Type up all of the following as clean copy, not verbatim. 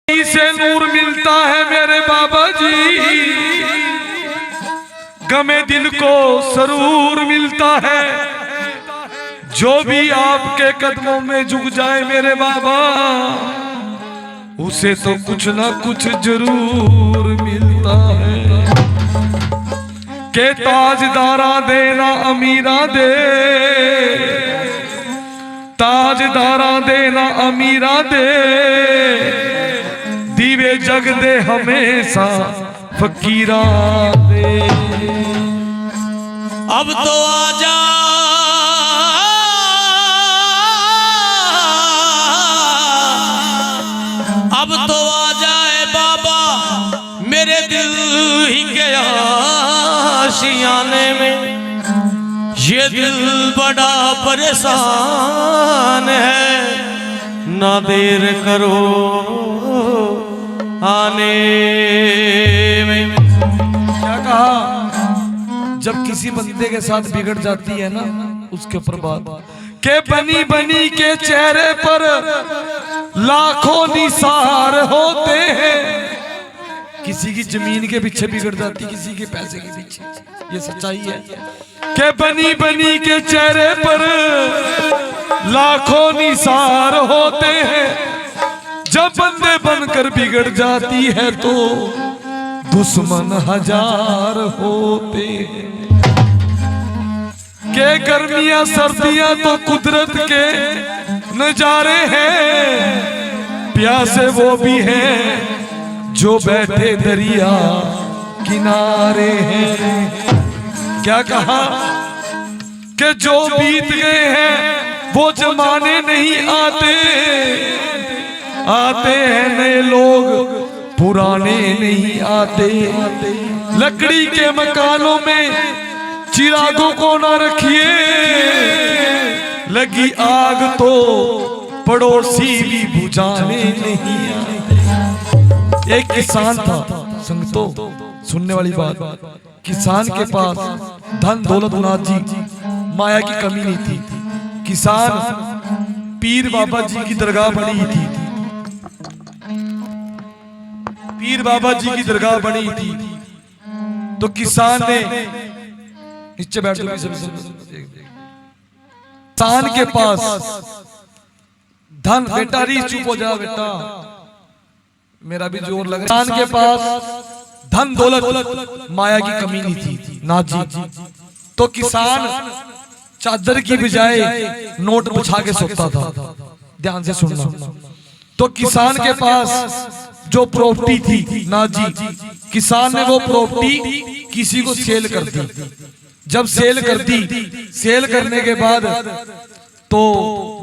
से नूर मिलता है मेरे बाबा जी, गमे दिल को सरूर मिलता है। जो भी आपके कदमों में झुक जाए मेरे बाबा, उसे तो कुछ ना कुछ जरूर मिलता है। के ताजदारा देना अमीरा दे, ताजदारा देना अमीरा दे, दीवे जग दे हमेशा फकीरा दे। अब तो आजा अब तो आ जाए बाबा मेरे दिल ही के आशियाने में। ये दिल बड़ा परेशान है, ना देर करो आने में। क्या कहा? जब किसी बंदे के साथ बिगड़ जाती है ना, उसके ऊपर बात के बनी बनी के चेहरे पर लाखों निसार होते हैं। किसी की जमीन के पीछे बिगड़ जाती, किसी के पैसे के पीछे, ये सच्चाई है। के बनी बनी के चेहरे पर लाखों निसार होते हैं। जब बंदे बनकर बिगड़ जाती है तो दुश्मन हजार होते हैं। के गर्मियां सर्दियां तो कुदरत के नजारे हैं। प्यासे वो भी हैं जो बैठे दरिया किनारे हैं। क्या कहा? कि जो बीत गए हैं वो जमाने नहीं आते, आते हैं नए लोग पुराने नहीं आते। लकड़ी के मकानों में चिरागों को ना रखिए, लगी आग तो पड़ोसी भी बुझाने नहीं आते। एक किसान था संगतो, सुनने वाली बात। किसान के पास धन दौलत नाजी माया की कमी नहीं थी। किसान पीर बाबा जी की दरगाह बनी थी, पीर बाबा जी की दरगाह बनी थी। तो किसान ने नीचे बैठ जाओ, किसान के पास धन, बेटा री चुप हो जा बेटा, मेरा भी जोर लग रहा है। किसान के पास धन दौलत माया की कमी नहीं थी ना जी। तो किसान चादर की बजाय नोट बिछा के सोता था। ध्यान से सुनना। तो किसान के पास जो प्रॉपर्टी थी ना जी, किसान ने वो प्रॉपर्टी किसी को सेल कर दी। जब सेल कर दी, सेल करने के बाद तो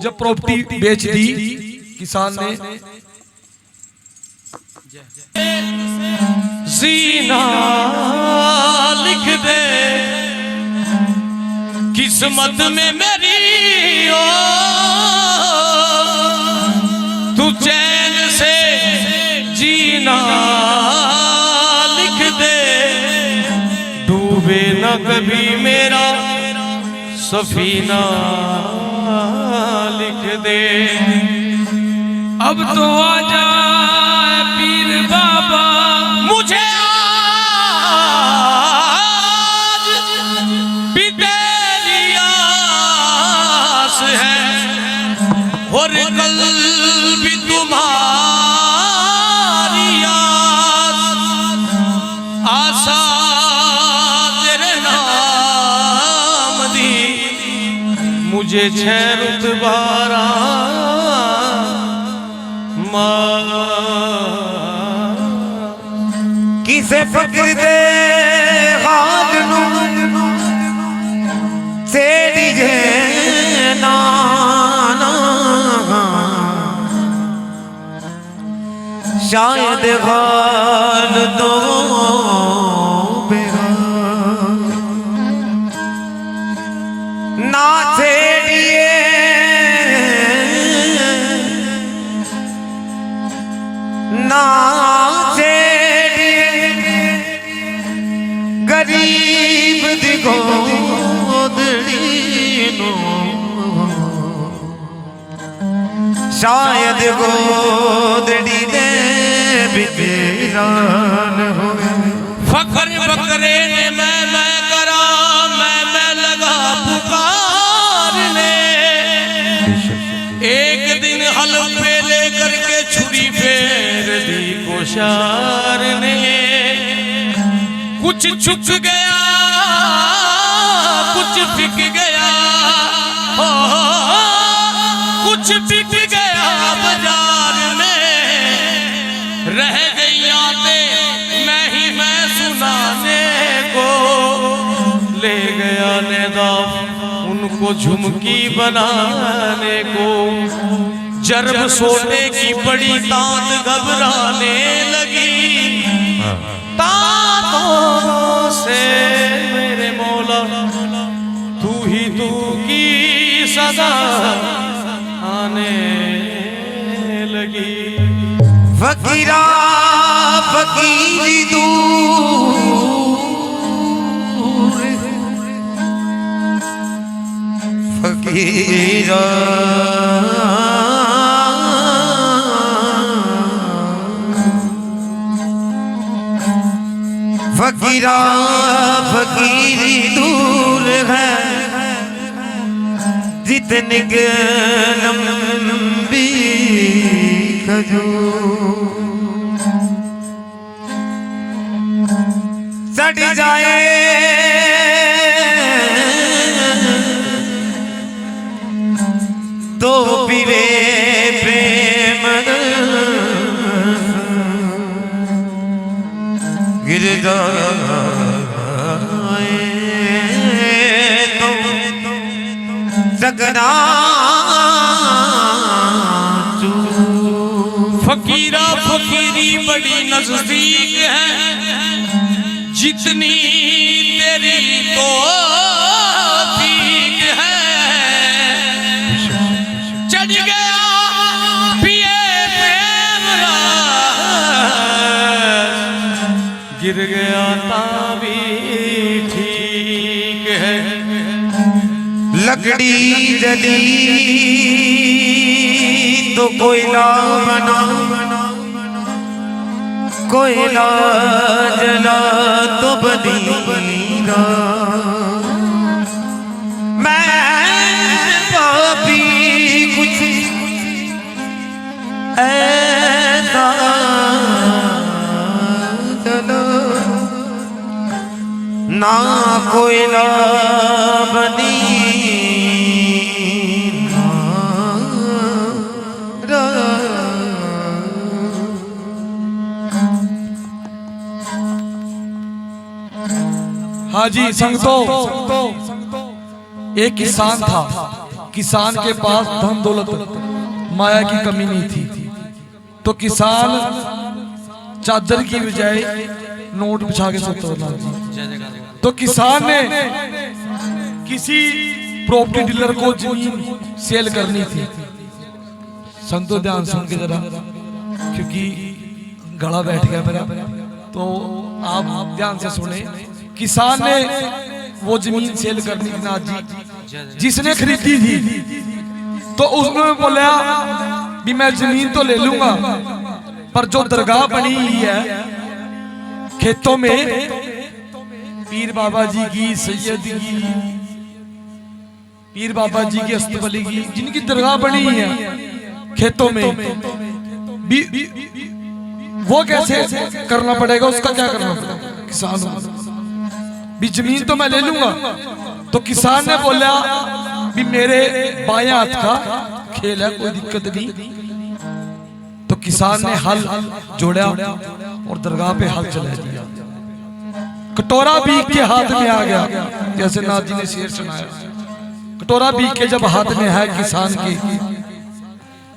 जब प्रॉपर्टी बेच दी किसान ने, सीना लिख दे किस्मत में मेरी ओ, तू चैन से जीना लिख दे, डूबे न कभी मेरा सफीना लिख दे। अब तो आ जाए पीर बाबा, मुझे आज भी तेरी आस है और कल भी तुम्हारी आशा तेरे नाम दी। मुझे छह रुतबारा किसे फकर दे हाथ नू तेरी जे नाना, शायद हाल दो ना छेड़िए ना गरीब दी गोदड़ी नू, शायद गोदड़ी दे बिजरान हुए। फकर बकरे ने मैं करा, मैं लगा पुकारने। एक दिन हल पे लेकर के छुरी फेर दी कोशार ने। कुछ छुप गया कुछ बिक गया, कुछ बिक गया बाजार में। रह गई यादें मैं सुनाने को। ले गया नेदा उनको झुमकी बनाने को। जरब सोने की बड़ी तांत घबराने लगी। तांतों से मेरे मौला तू ही तू की सदा आने लगी। फकीरा फकीरी दूर, फकीरा फकीरा फकीरी दूर है। जितनी लंबी खजूर सड़ जाए तो पीरे प्रेम गिर जाए तो जगना। फकीरा फकीरी बड़ी नजदीक है। जितनी तेरी तो ठीक है। चढ़ गया पिए प्रेम रास, गिर गया ताबी ठीक है। लकड़ी जली तो कोयला बना, कोयला जला तो बदीना। मैं पापी कुछ ऐसा चलो ना कोयला बनी हाजी संगतो, एक किसान था। किसान के पास धन दौलत माया की कमी नहीं थी। तो किसान चादर की बजाय नोट बिछा के सोता था। तो किसान ने किसी प्रॉपर्टी डीलर को जमीन सेल करनी थी। संतो ध्यान सुन के जरा, क्योंकि गला बैठ गया मेरा, तो आप ध्यान से सुने। किसान ने वो जमीन सेल करनी थी नाथ जी। जिसने खरीदी थी तो उसने बोला भी मैं जमीन तो ले लूंगा, पर जो दरगाह बनी हुई है खेतों में, पीर बाबा जी की, सैयद की, पीर बाबा जी की, अस्तबली की, जिनकी दरगाह बनी हुई है खेतों में, वो कैसे करना पड़ेगा? उसका क्या करना पड़ेगा? किसान भी जमीन तो मैं ले लूंगा। तो किसान ने बोला भी मेरे बाएं हाथ का खेल है, कोई दिक्कत नहीं। तो किसान ने हल जोड़ा और दरगाह पे हल चला दिया। कटोरा बीक के हाथ में आ गया, जैसे नाथ जी ने शेर सुनाया। कटोरा बीक के जब हाथ में है किसान के,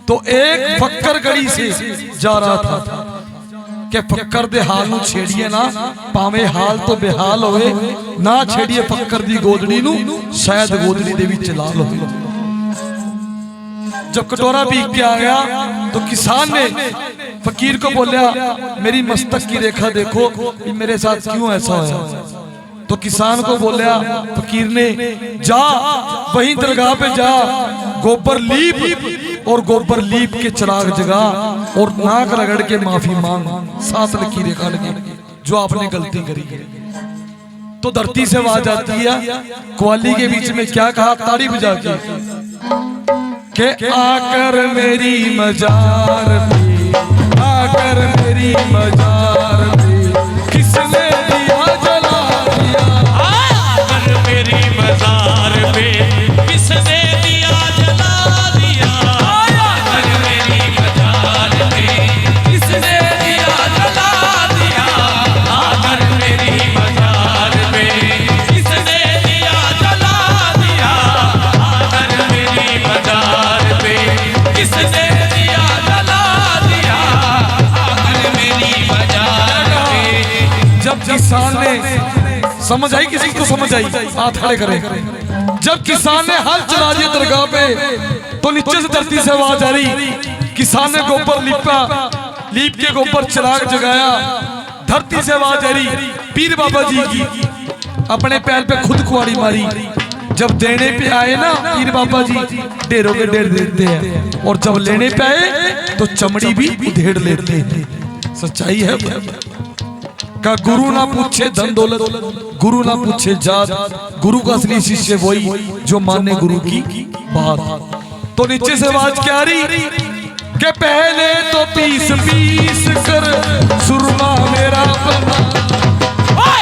तो एक फक्कर गड़ी से जा रहा था कि फक्कर दे हाल नू छेड़िए ना, पावे हाल तो बेहाल होवे ना। छेड़िए फक्कर दी गोदड़ी नू, शायद गोदड़ी दे विच लाल होवे। जब कटोरा बीक के आ गया तो किसान ने फकीर को बोला मेरी मस्तक की रेखा देखो, मेरे साथ क्यों ऐसा होया? तो किसान को बोला फकीर ने, जा वहीं दरगाह पे जा, गोबर लीप और गोबर लीप के चिराग जगा और नाक रगड़ के माफी मांग, 7 लकीरें काट के जो आपने गलती करी है। तो धरती से आवाज आती है, ग्वाली के बीच में क्या कहा ताड़ी बजा के आकर मेरी मजार पे, आकर मेरी मजार पे किसने दिया जला दिया, आकर मेरी मजार पे किसने दिया जला दिया, आकर मेरी मजार पे किसने दिया जला दिया, आकर मेरी मजार पे किसने दिया जला दिया, आकर मेरी मजार पे किसने दिया जला दिया, आकर मेरी मजार पे। जब किसान ने समझ आई, किसी को समझ आई, हाथ खड़े करें। जब किसान ने हल चला दिया दरगाह पे तो नीचे से धरती से आवाज आ रही, किसान ने गोबर लीपा, लीप के गोबर चिराग जगाया, धरती से आवाज आ रही पीर बाबा जी की, अपने पैर पे खुद कुआड़ी मारी। जब देने पे आए ना पीर बाबा जी ढेरों के ढेर देते हैं, और जब लेने पे आए तो चमड़ी भी उधेड़ लेते हैं। सच्चाई है का गुरु ना पूछे धन दौलत, गुरु ना पूछे जात, गुरु का असली शिष्य वही जो माने गुरु की बात। तो नीचे से आवाज क्या आ रही कि पहले तो पीस पीस कर सुरमा मेरा बना,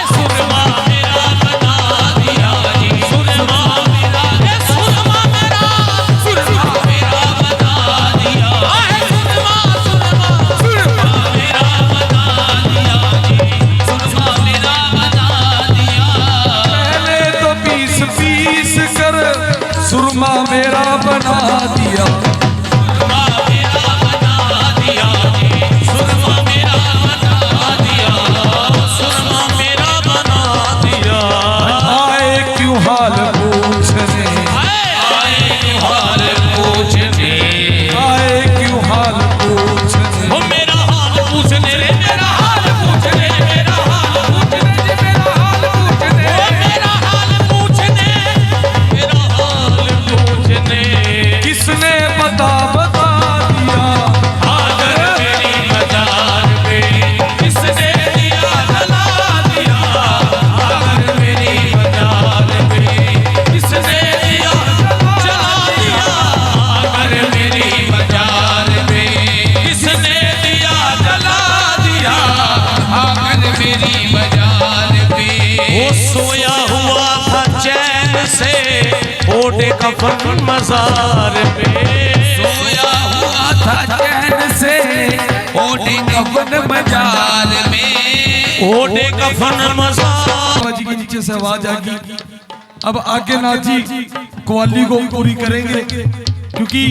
सुरमा मेरा बना दिया जी, सुरमा मेरा, सुरमा मेरा, सुरमा मेरा बना दिया, सुरमा सुरमा सुरमा मेरा बना दिया जी, सुरमा मेरा बना दिया। पहले तो पीस पीस कर सुरमा मेरा बना दिया, सुरमा मेरा बना दिया जी, सुरमा मेरा बना दिया, सुरमा मेरा बना दिया। आए क्यों हाल पूछने, आए क्यों हाल पूछने, आए क्यों हाल पूछने, ओ मेरा हाल पूछने रे, मेरा हाल पूछने, मेरा हाल पूछने, मेरा हाल पूछने, ओ मेरा हाल पूछने, मेरा हाल पूछने। किसने बता दिया, आकर मेरी मजार पे किसने दिया जला दिया, आकर मेरी मजार पे किसने दिया जला दिया, आकर मेरी मजार पे किसने दिया जला दिया, आकर मेरी मजार पे। वो सोया हुआ था चैन से ओढ़े कफन मजार पे, सोया हुआ था चैन से ओढ़े कफन मजार में, ओढ़े कफन मजार। बाबा जी के नीचे से आवाज आ गई। अब आगे नाथ जी ग्वाली को पूरी करेंगे, क्योंकि